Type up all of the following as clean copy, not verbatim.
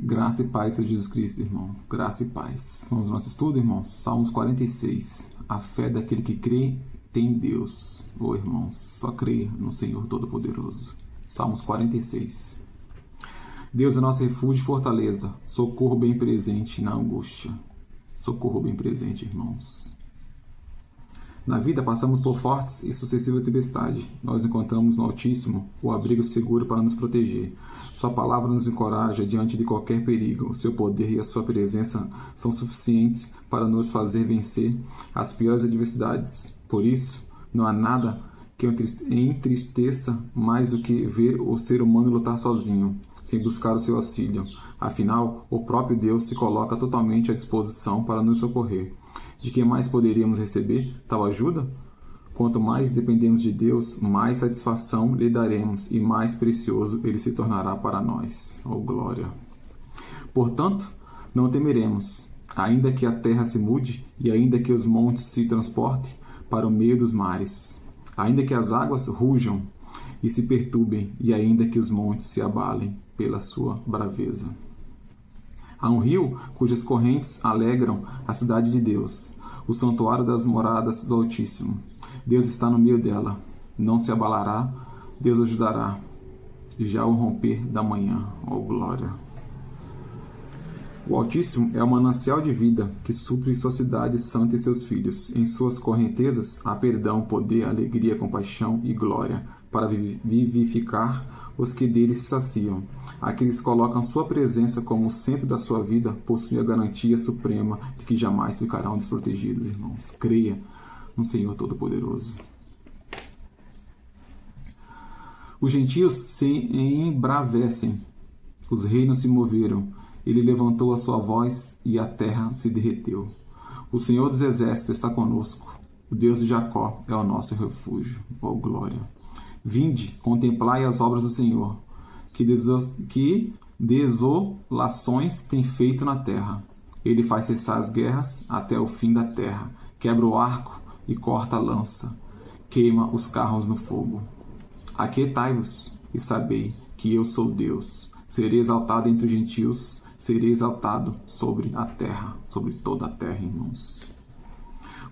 Graça e paz, Senhor Jesus Cristo, irmão. Graça e paz. Vamos ao nosso estudo, irmãos? Salmos 46. A fé daquele que crê tem em Deus. Irmãos, só creia no Senhor Todo-Poderoso. Salmos 46. Deus é nosso refúgio e fortaleza, socorro bem presente na angústia. Socorro bem presente, irmãos. Na vida passamos por fortes e sucessivas tempestades. Nós encontramos no Altíssimo o abrigo seguro para nos proteger. Sua palavra nos encoraja diante de qualquer perigo. O seu poder e a sua presença são suficientes para nos fazer vencer as piores adversidades. Por isso, não há nada que entristeça mais do que ver o ser humano lutar sozinho, sem buscar o seu auxílio. Afinal, o próprio Deus se coloca totalmente à disposição para nos socorrer. De quem mais poderíamos receber tal ajuda? Quanto mais dependemos de Deus, mais satisfação lhe daremos e mais precioso ele se tornará para nós. Oh, glória! Portanto, não temeremos, ainda que a terra se mude e ainda que os montes se transportem para o meio dos mares, ainda que as águas rujam e se perturbem e ainda que os montes se abalem pela sua braveza. Há um rio cujas correntes alegram a cidade de Deus, o santuário das moradas do Altíssimo. Deus está no meio dela, não se abalará, Deus ajudará, já ao romper da manhã. Oh, glória! O Altíssimo é o manancial de vida que supre sua cidade santa e seus filhos. Em suas correntezas há perdão, poder, alegria, compaixão e glória, para vivificar os que dele se saciam. Aqueles que colocam sua presença como o centro da sua vida possuem a garantia suprema de que jamais ficarão desprotegidos, irmãos. Creia no Senhor Todo-Poderoso. Os gentios se embravecem, os reinos se moveram, ele levantou a sua voz e a terra se derreteu. O Senhor dos Exércitos está conosco, o Deus de Jacó é o nosso refúgio. Oh, glória! Vinde, contemplai as obras do Senhor, que desolações tem feito na terra. Ele faz cessar as guerras até o fim da terra, quebra o arco e corta a lança, queima os carros no fogo. Aquietai-vos e sabei que eu sou Deus. Serei exaltado entre os gentios, serei exaltado sobre a terra, sobre toda a terra, irmãos.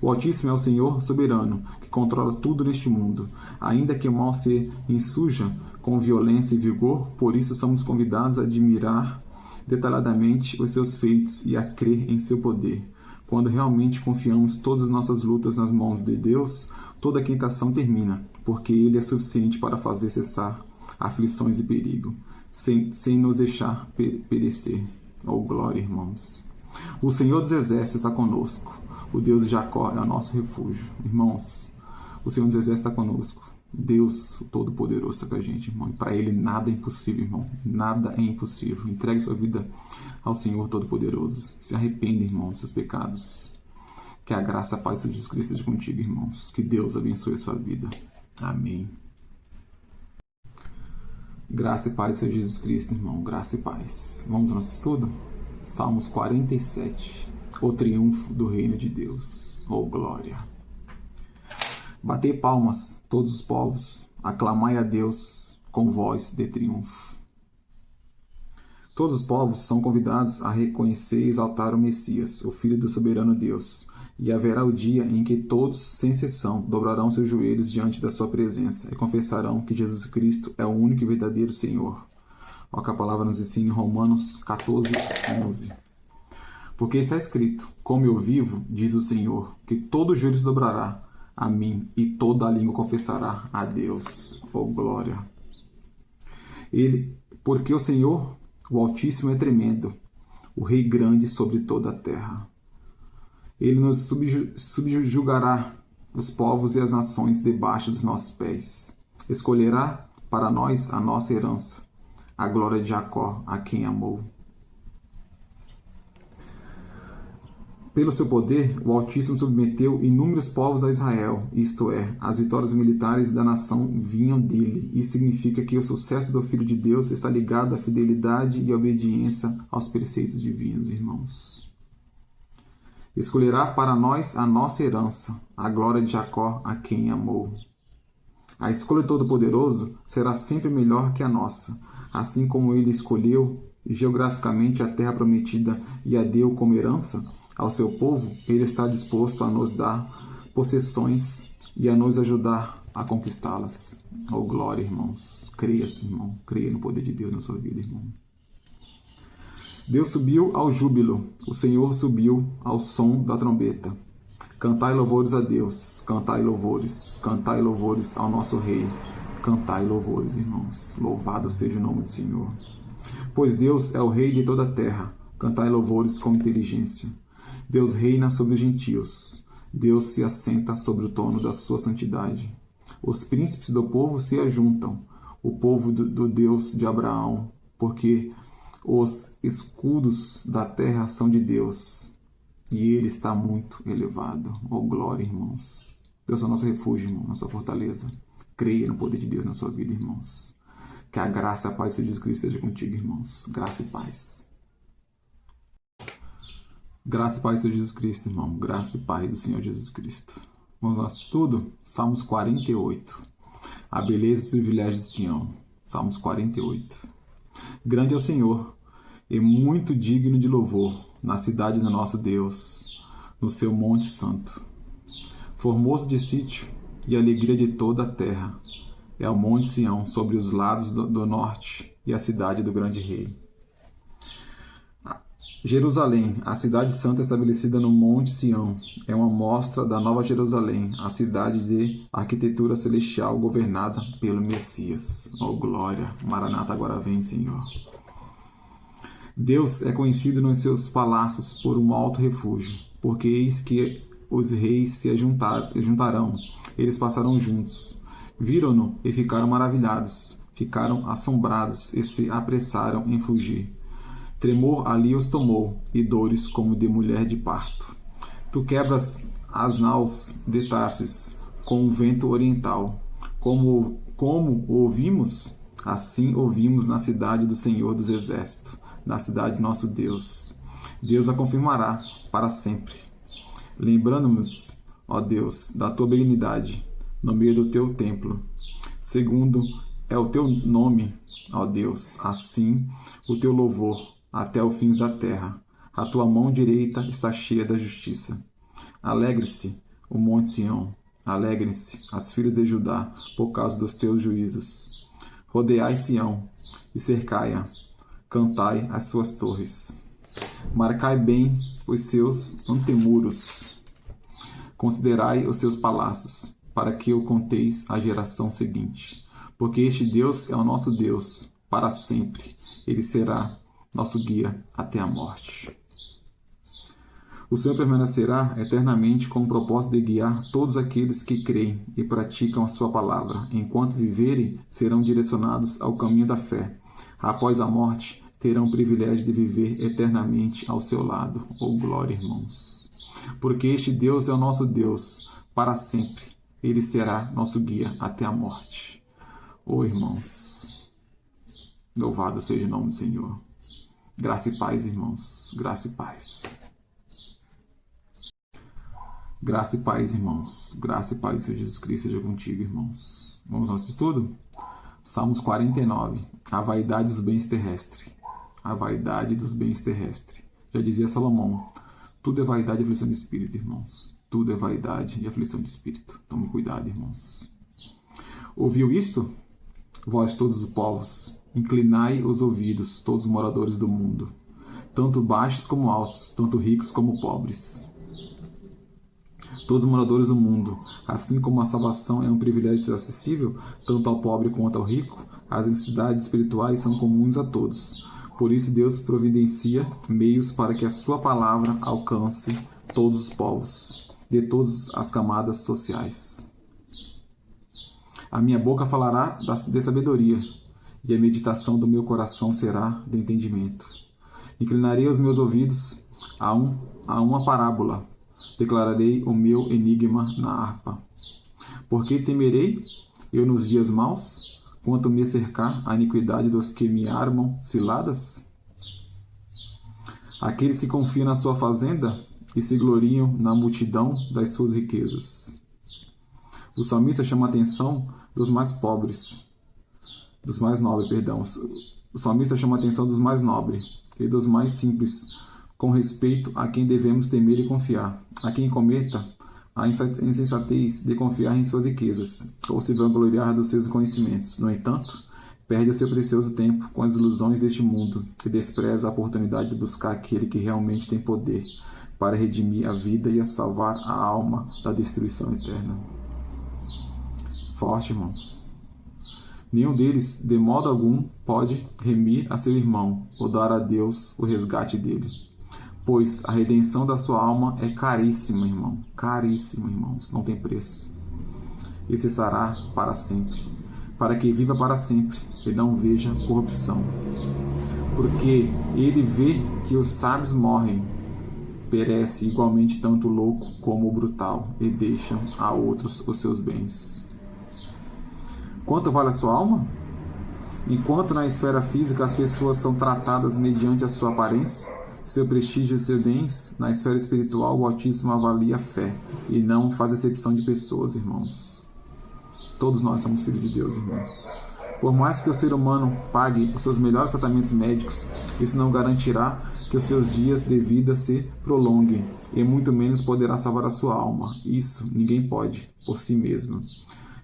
O Altíssimo é o Senhor soberano, que controla tudo neste mundo. Ainda que o mal se insurja com violência e vigor, por isso somos convidados a admirar detalhadamente os seus feitos e a crer em seu poder. Quando realmente confiamos todas as nossas lutas nas mãos de Deus, toda a quitação termina, porque Ele é suficiente para fazer cessar aflições e perigo, sem nos deixar perecer. Oh, glória, irmãos! O Senhor dos Exércitos está conosco. O Deus de Jacó é o nosso refúgio. Irmãos, o Senhor dos Exércitos está conosco. Deus, o Todo-Poderoso, está com a gente, irmão. E para Ele nada é impossível, irmão. Nada é impossível. Entregue sua vida ao Senhor Todo-Poderoso. Se arrependa, irmão, dos seus pecados. Que a graça e a paz de Jesus Cristo esteja contigo, irmãos. Que Deus abençoe a sua vida. Amém. Graça e paz de Jesus Cristo, irmão. Graça e paz. Vamos ao nosso estudo? Salmos 47. O triunfo do reino de Deus. Oh, glória! Batei palmas, todos os povos, aclamai a Deus com voz de triunfo. Todos os povos são convidados a reconhecer e exaltar o Messias, o Filho do soberano Deus, e haverá o dia em que todos, sem exceção, dobrarão seus joelhos diante da sua presença e confessarão que Jesus Cristo é o único e verdadeiro Senhor. Olha que a palavra nos ensina em Romanos 14, 11. Porque está escrito, como eu vivo, diz o Senhor, que todo joelho se dobrará a mim e toda a língua confessará a Deus. Oh, glória! Porque o Senhor, o Altíssimo, é tremendo, o Rei grande sobre toda a terra. Ele nos subjugará os povos e as nações debaixo dos nossos pés. Escolherá para nós a nossa herança, a glória de Jacó, a quem amou. Pelo seu poder, o Altíssimo submeteu inúmeros povos a Israel, isto é, as vitórias militares da nação vinham dele. Isso significa que o sucesso do Filho de Deus está ligado à fidelidade e à obediência aos preceitos divinos, irmãos. Escolherá para nós a nossa herança, a glória de Jacó, a quem amou. A escolha do Todo-Poderoso será sempre melhor que a nossa, assim como ele escolheu geograficamente a terra prometida e a deu como herança ao seu povo, ele está disposto a nos dar possessões e a nos ajudar a conquistá-las. Oh, glória, irmãos. Creia, irmão. Creia no poder de Deus na sua vida, irmão. Deus subiu ao júbilo. O Senhor subiu ao som da trombeta. Cantai louvores a Deus. Cantai louvores. Cantai louvores ao nosso Rei. Cantai louvores, irmãos. Louvado seja o nome do Senhor. Pois Deus é o Rei de toda a terra. Cantai louvores com inteligência. Deus reina sobre os gentios. Deus se assenta sobre o trono da sua santidade. Os príncipes do povo se ajuntam, o povo do Deus de Abraão, porque os escudos da terra são de Deus, e ele está muito elevado. Oh, glória, irmãos. Deus é o nosso refúgio, irmão, nossa fortaleza. Creia no poder de Deus na sua vida, irmãos. Que a graça e a paz de Jesus Cristo esteja contigo, irmãos. Graça e paz. Graça e paz de Jesus Cristo, irmão. Graça e paz do Senhor Jesus Cristo. Vamos ao nosso estudo? Salmos 48. A beleza e os privilégios de Sião. Salmos 48. Grande é o Senhor, e muito digno de louvor, na cidade do nosso Deus, no seu monte santo. Formoso de sítio e alegria de toda a terra, é o monte Sião sobre os lados do norte e a cidade do grande rei. Jerusalém, a cidade santa estabelecida no Monte Sião, é uma mostra da Nova Jerusalém, a cidade de arquitetura celestial governada pelo Messias. Oh, glória! Maranata agora vem, Senhor. Deus é conhecido nos seus palácios por um alto refúgio, porque eis que os reis se juntarão, eles passarão juntos. Viram-no e ficaram maravilhados, ficaram assombrados e se apressaram em fugir. Tremor ali os tomou, e dores como de mulher de parto. Tu quebras as naus de Tarsis com o vento oriental. Como ouvimos, assim ouvimos na cidade do Senhor dos Exércitos, na cidade de nosso Deus. Deus a confirmará para sempre. Lembrando-nos, ó Deus, da tua benignidade, no meio do teu templo. Segundo é o teu nome, ó Deus, assim o teu louvor até os fins da terra. A tua mão direita está cheia da justiça. Alegre-se o monte Sião, alegrem-se as filhas de Judá, por causa dos teus juízos. Rodeai Sião e cercai-a, cantai as suas torres. Marcai bem os seus antemuros, considerai os seus palácios, para que o conteis à geração seguinte. Porque este Deus é o nosso Deus, para sempre. Ele será nosso guia até a morte. O Senhor permanecerá eternamente com o propósito de guiar todos aqueles que creem e praticam a sua palavra. Enquanto viverem, serão direcionados ao caminho da fé. Após a morte, terão o privilégio de viver eternamente ao seu lado. Oh, glória, irmãos! Porque este Deus é o nosso Deus para sempre. Ele será nosso guia até a morte. Oh, irmãos! Louvado seja o nome do Senhor. Graça e paz, irmãos. Graça e paz. Graça e paz, irmãos. Graça e paz, Senhor Jesus Cristo, seja contigo, irmãos. Vamos ao nosso estudo? Salmos 49. A vaidade dos bens terrestres. A vaidade dos bens terrestres. Já dizia Salomão, tudo é vaidade e aflição de espírito, irmãos. Tudo é vaidade e aflição de espírito. Tome cuidado, irmãos. Ouviu isto? Vós todos os povos, inclinai os ouvidos, todos os moradores do mundo, tanto baixos como altos, tanto ricos como pobres. Todos os moradores do mundo, assim como a salvação é um privilégio acessível, tanto ao pobre quanto ao rico, as necessidades espirituais são comuns a todos. Por isso Deus providencia meios para que a sua palavra alcance todos os povos, de todas as camadas sociais. A minha boca falará de sabedoria, e a meditação do meu coração será de entendimento. Inclinarei os meus ouvidos a uma parábola, declararei o meu enigma na harpa. Porque temerei eu nos dias maus, quanto me cercar a iniquidade dos que me armam ciladas? Aqueles que confiam na sua fazenda e se gloriam na multidão das suas riquezas. O salmista chama a atenção dos mais pobres, dos mais nobres, O salmista chama a atenção dos mais nobres e dos mais simples, com respeito a quem devemos temer e confiar, a quem cometa a insensatez de confiar em suas riquezas, ou se vangloriar dos seus conhecimentos. No entanto, perde o seu precioso tempo com as ilusões deste mundo e despreza a oportunidade de buscar aquele que realmente tem poder para redimir a vida e a salvar a alma da destruição eterna. Forte, irmãos. Nenhum deles, de modo algum, pode remir a seu irmão ou dar a Deus o resgate dele. Pois a redenção da sua alma é caríssima, irmão. Caríssima, irmãos. Não tem preço. E cessará para sempre. Para que viva para sempre e não veja corrupção. Porque ele vê que os sábios morrem, perece igualmente tanto o louco como o brutal, e deixam a outros os seus bens. Quanto vale a sua alma? Enquanto na esfera física as pessoas são tratadas mediante a sua aparência, seu prestígio e seus bens, na esfera espiritual o Altíssimo avalia a fé e não faz exceção de pessoas, irmãos. Todos nós somos filhos de Deus, irmãos. Por mais que o ser humano pague os seus melhores tratamentos médicos, isso não garantirá que os seus dias de vida se prolonguem, e muito menos poderá salvar a sua alma. Isso ninguém pode, por si mesmo.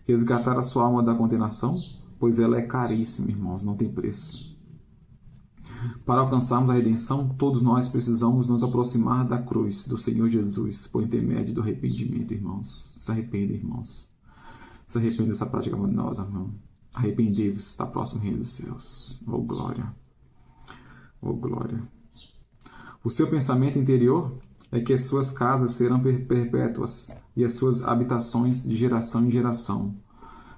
Resgatar a sua alma da condenação, pois ela é caríssima, irmãos, não tem preço. Para alcançarmos a redenção, todos nós precisamos nos aproximar da cruz do Senhor Jesus, por intermédio do arrependimento, irmãos. Se arrependam, irmãos. Se arrependam dessa prática venenosa, irmão. Arrependei-vos, está próximo o reino dos céus. Oh, glória! Oh, glória! O seu pensamento interior é que as suas casas serão perpétuas e as suas habitações de geração em geração.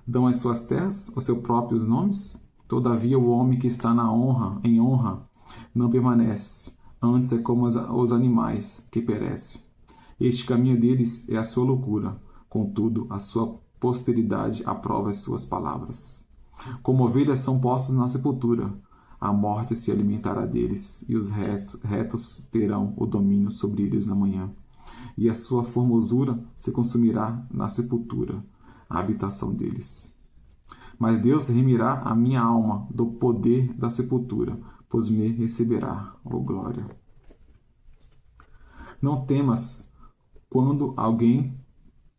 Dão as suas terras os seus próprios nomes? Todavia o homem que está em honra, não permanece. Antes é como os animais que perecem. Este caminho deles é a sua loucura. Contudo, a sua posteridade aprova as suas palavras. Como ovelhas são postos na sepultura, a morte se alimentará deles, e os retos terão o domínio sobre eles na manhã. E a sua formosura se consumirá na sepultura, a habitação deles. Mas Deus remirá a minha alma do poder da sepultura, pois me receberá, ó glória. Não temas quando alguém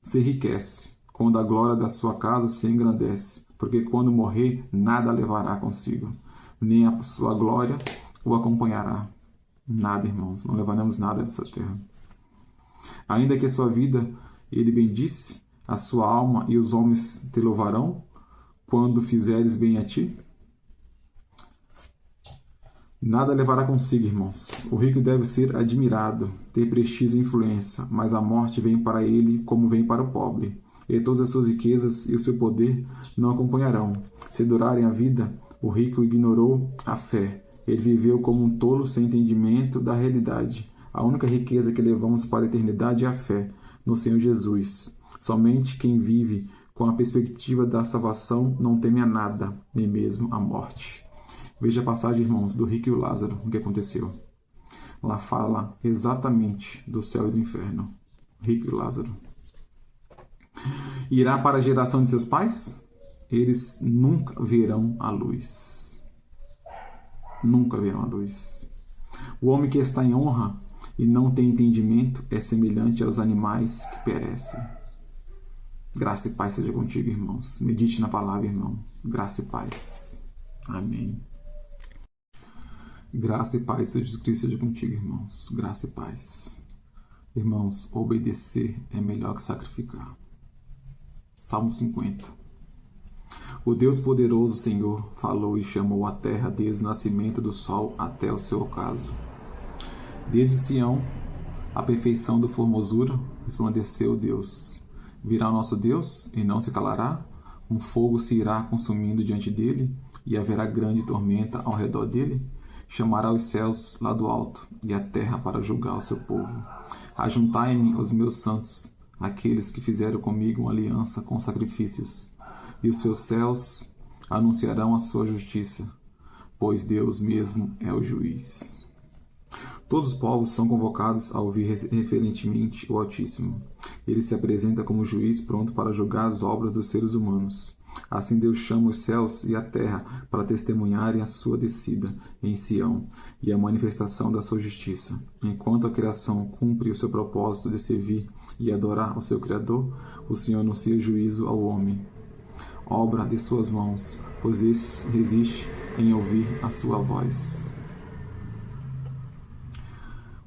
se enriquece, quando a glória da sua casa se engrandece, porque quando morrer, nada levará consigo, nem a sua glória o acompanhará. Nada, irmãos, não levaremos nada dessa terra. Ainda que a sua vida ele bendisse, a sua alma e os homens te louvarão, quando fizeres bem a ti? Nada levará consigo, irmãos. O rico deve ser admirado, ter prestígio e influência, mas a morte vem para ele como vem para o pobre. E todas as suas riquezas e o seu poder não acompanharão. Se durarem a vida, o rico ignorou a fé. Ele viveu como um tolo sem entendimento da realidade. A única riqueza que levamos para a eternidade é a fé no Senhor Jesus. Somente quem vive com a perspectiva da salvação não teme a nada, nem mesmo a morte. Veja a passagem, irmãos, do rico e o Lázaro, o que aconteceu. Lá fala exatamente do céu e do inferno. Rico e Lázaro. Irá para a geração de seus pais? Eles nunca verão a luz. Nunca verão a luz. O homem que está em honra e não tem entendimento é semelhante aos animais que perecem. Graça e paz seja contigo, irmãos. Medite na palavra, irmão. Graça e paz. Amém. Graça e paz, Jesus Cristo, seja contigo, irmãos. Graça e paz. Irmãos, obedecer é melhor que sacrificar. Salmo 50. O Deus poderoso, Senhor, falou e chamou a terra desde o nascimento do sol até o seu ocaso. Desde Sião, a perfeição da formosura, resplandeceu Deus. Virá o nosso Deus e não se calará? Um fogo se irá consumindo diante dele e haverá grande tormenta ao redor dele? Chamará os céus lá do alto e a terra para julgar o seu povo. Ajuntai-me os meus santos, aqueles que fizeram comigo uma aliança com sacrifícios, e os seus céus anunciarão a sua justiça, pois Deus mesmo é o juiz. Todos os povos são convocados a ouvir referentemente o Altíssimo. Ele se apresenta como juiz pronto para julgar as obras dos seres humanos. Assim Deus chama os céus e a terra para testemunharem a sua descida em Sião e a manifestação da sua justiça. Enquanto a criação cumpre o seu propósito de servir e adorar o seu Criador, o Senhor anuncia juízo ao homem, obra de suas mãos, pois esse resiste em ouvir a sua voz.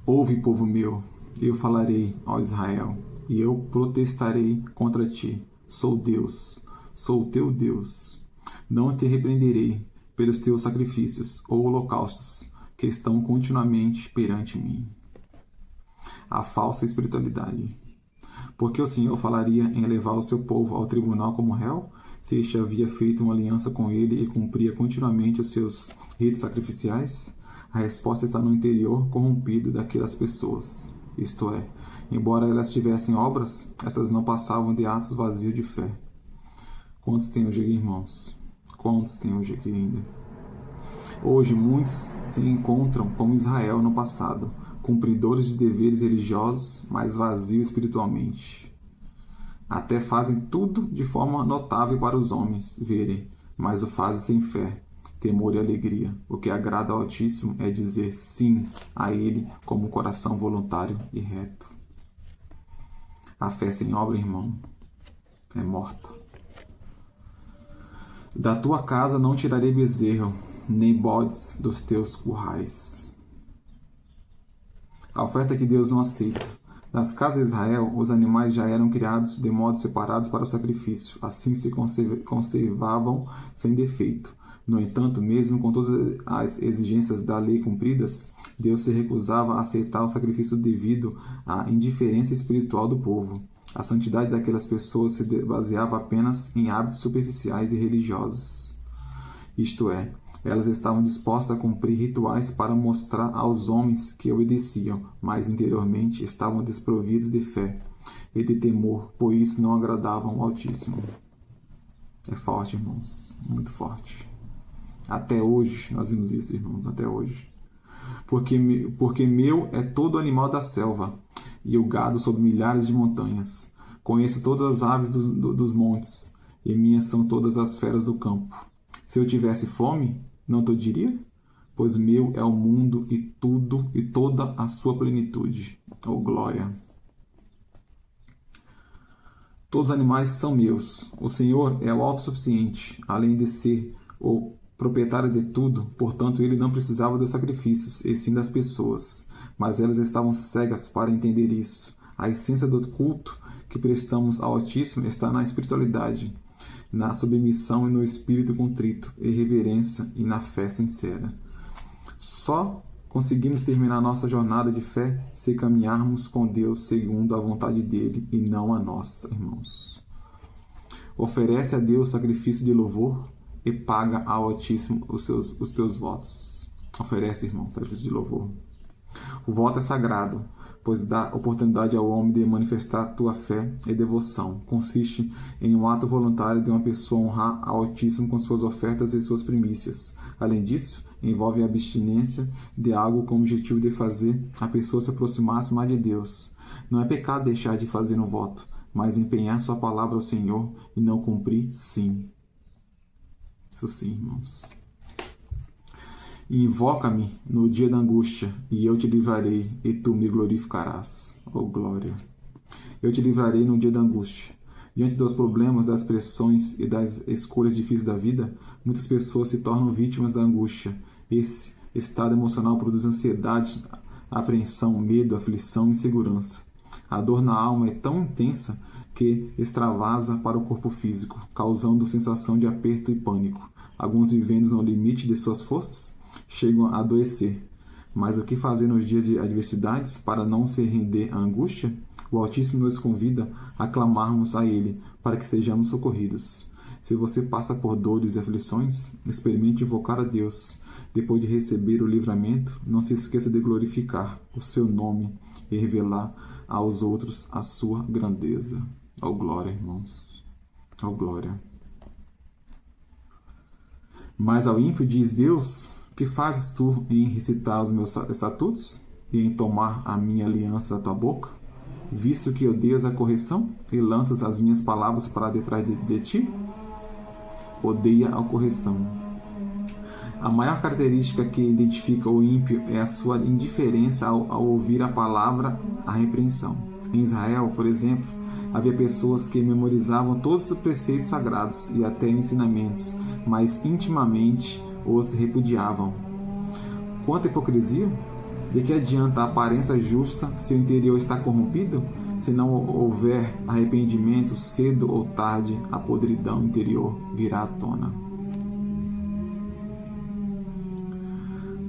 Ouve, povo meu, eu falarei, ó Israel, e eu protestarei contra ti. Sou Deus, sou o teu Deus. Não te repreenderei pelos teus sacrifícios ou holocaustos que estão continuamente perante mim. A falsa espiritualidade. Porque o Senhor falaria em levar o seu povo ao tribunal como réu, se este havia feito uma aliança com ele e cumpria continuamente os seus ritos sacrificiais? A resposta está no interior corrompido daquelas pessoas. Isto é, embora elas tivessem obras, essas não passavam de atos vazios de fé. Quantos tem hoje aqui, irmãos? Quantos tem hoje aqui ainda? Hoje, muitos se encontram como Israel no passado, cumpridores de deveres religiosos, mas vazios espiritualmente. Até fazem tudo de forma notável para os homens verem, mas o fazem sem fé, temor e alegria. O que agrada ao Altíssimo é dizer sim a Ele como um coração voluntário e reto. A fé sem obra, irmão, é morta. Da tua casa não tirarei bezerro, nem bodes dos teus currais. A oferta que Deus não aceita. Nas casas de Israel, os animais já eram criados de modo separados para o sacrifício. Assim se conservavam sem defeito. No entanto, mesmo com todas as exigências da lei cumpridas, Deus se recusava a aceitar o sacrifício devido à indiferença espiritual do povo. A santidade daquelas pessoas se baseava apenas em hábitos superficiais e religiosos. Isto é, elas estavam dispostas a cumprir rituais para mostrar aos homens que obedeciam, mas interiormente estavam desprovidos de fé e de temor, por isso não agradavam ao Altíssimo. É forte, irmãos, muito forte. Até hoje, nós vimos isso, irmãos, até hoje. Porque meu é todo animal da selva, e o gado sobre milhares de montanhas. Conheço todas as aves dos montes, e minhas são todas as feras do campo. Se eu tivesse fome, não te diria? Pois meu é o mundo e tudo e toda a sua plenitude. Oh, glória! Todos os animais são meus. O Senhor é o autossuficiente, além de ser o proprietário de tudo, portanto ele não precisava dos sacrifícios, e sim das pessoas. Mas elas estavam cegas para entender isso. A essência do culto que prestamos ao Altíssimo está na espiritualidade, na submissão e no espírito contrito, e reverência e na fé sincera. Só conseguimos terminar nossa jornada de fé se caminharmos com Deus segundo a vontade dele e não a nossa, irmãos. Oferece a Deus sacrifício de louvor e paga ao Altíssimo os teus votos. Oferece, irmão, sacrifício de louvor. O voto é sagrado, pois dá oportunidade ao homem de manifestar tua fé e devoção. Consiste em um ato voluntário de uma pessoa honrar ao Altíssimo com suas ofertas e suas primícias. Além disso, envolve a abstinência de algo com o objetivo de fazer a pessoa se aproximar mais de Deus. Não é pecado deixar de fazer um voto, mas empenhar sua palavra ao Senhor e não cumprir, sim. Isso sim, irmãos. Invoca-me no dia da angústia, e eu te livrarei, e tu me glorificarás. Oh, glória! Eu te livrarei no dia da angústia. Diante dos problemas, das pressões e das escolhas difíceis da vida, muitas pessoas se tornam vítimas da angústia. Esse estado emocional produz ansiedade, apreensão, medo, aflição e insegurança. A dor na alma é tão intensa que extravasa para o corpo físico, causando sensação de aperto e pânico. Alguns, vivendo no limite de suas forças, chegam a adoecer. Mas o que fazer nos dias de adversidades para não se render à angústia? O Altíssimo nos convida a clamarmos a Ele para que sejamos socorridos. Se você passa por dores e aflições, experimente invocar a Deus. Depois de receber o livramento, não se esqueça de glorificar o seu nome e revelar aos outros a sua grandeza. Oh, glória, irmãos. Oh, glória. Mas ao ímpio diz Deus: que fazes tu em recitar os meus estatutos e em tomar a minha aliança da tua boca? Visto que odeias a correção e lanças as minhas palavras para detrás de ti? odeia a correção. A maior característica que identifica o ímpio é a sua indiferença ao ouvir a palavra, a repreensão. Em Israel, por exemplo, havia pessoas que memorizavam todos os preceitos sagrados e até ensinamentos, mas intimamente os repudiavam. Quanta hipocrisia! De que adianta a aparência justa se o interior está corrompido? Se não houver arrependimento, cedo ou tarde, a podridão interior virá à tona.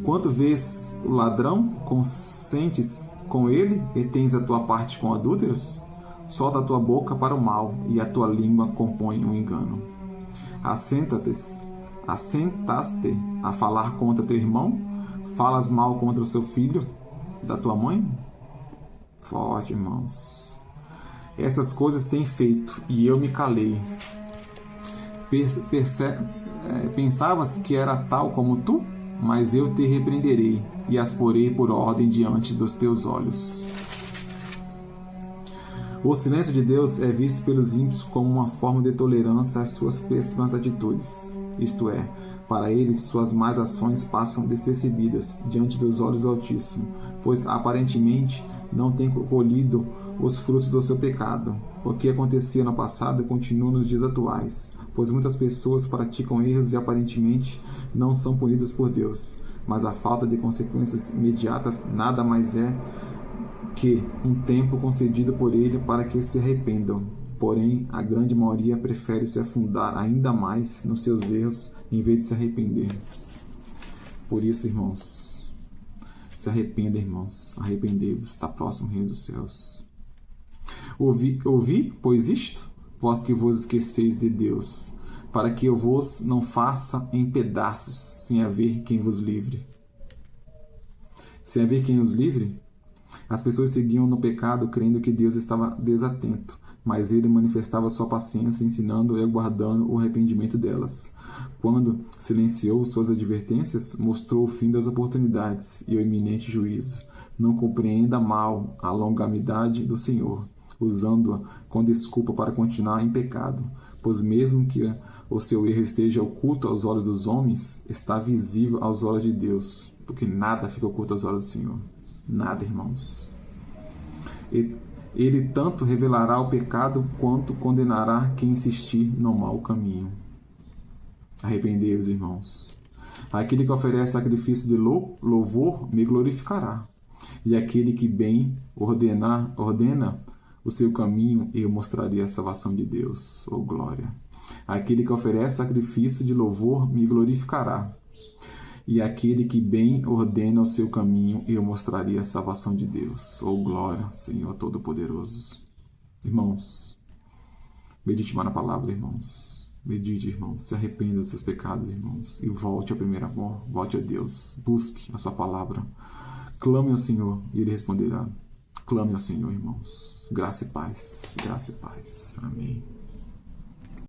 Quanto vês o ladrão, consentes com ele e tens a tua parte com adúlteros? Solta a tua boca para o mal e a tua língua compõe um engano. Assentaste a falar contra teu irmão? Falas mal contra o seu filho da tua mãe? Forte, irmãos. Essas coisas têm feito e eu me calei. Pensavas que era tal como tu? Mas eu te repreenderei e as porei por ordem diante dos teus olhos. O silêncio de Deus é visto pelos ímpios como uma forma de tolerância às suas péssimas atitudes. Isto é, para eles suas más ações passam despercebidas diante dos olhos do Altíssimo, pois aparentemente não têm colhido os frutos do seu pecado. O que acontecia no passado continua nos dias atuais, pois muitas pessoas praticam erros e aparentemente não são punidas por Deus, mas a falta de consequências imediatas nada mais é que um tempo concedido por Ele para que se arrependam. Porém, a grande maioria prefere se afundar ainda mais nos seus erros em vez de se arrepender. Por isso, irmãos, se arrependa, irmãos, arrependei-vos, está próximo o reino dos céus. Ouvi, pois isto, vós que vos esqueceis de Deus, para que eu vos não faça em pedaços, sem haver quem vos livre. Sem haver quem os livre? As pessoas seguiam no pecado, crendo que Deus estava desatento, mas Ele manifestava sua paciência, ensinando e aguardando o arrependimento delas. Quando silenciou suas advertências, mostrou o fim das oportunidades e o iminente juízo. Não compreenda mal a longanimidade do Senhor, usando-a com desculpa para continuar em pecado, pois mesmo que o seu erro esteja oculto aos olhos dos homens, está visível aos olhos de Deus, porque nada fica oculto aos olhos do Senhor. Nada, irmãos. Ele tanto revelará o pecado quanto condenará quem insistir no mau caminho. Arrependei-vos, irmãos. Aquele que oferece sacrifício de louvor me glorificará, e aquele que bem ordena o seu caminho, eu mostrarei a salvação de Deus. Oh, glória! Aquele que oferece sacrifício de louvor me glorificará, e aquele que bem ordena o seu caminho, eu mostraria a salvação de Deus. Oh, glória, Senhor Todo-Poderoso. Irmãos, medite mais na palavra, irmãos. Medite, irmãos. Se arrependa dos seus pecados, irmãos. E volte ao primeiro amor. Volte a Deus. Busque a sua palavra. Clame ao Senhor e Ele responderá. Clame ao Senhor, irmãos. Graça e paz. Graça e paz. Amém.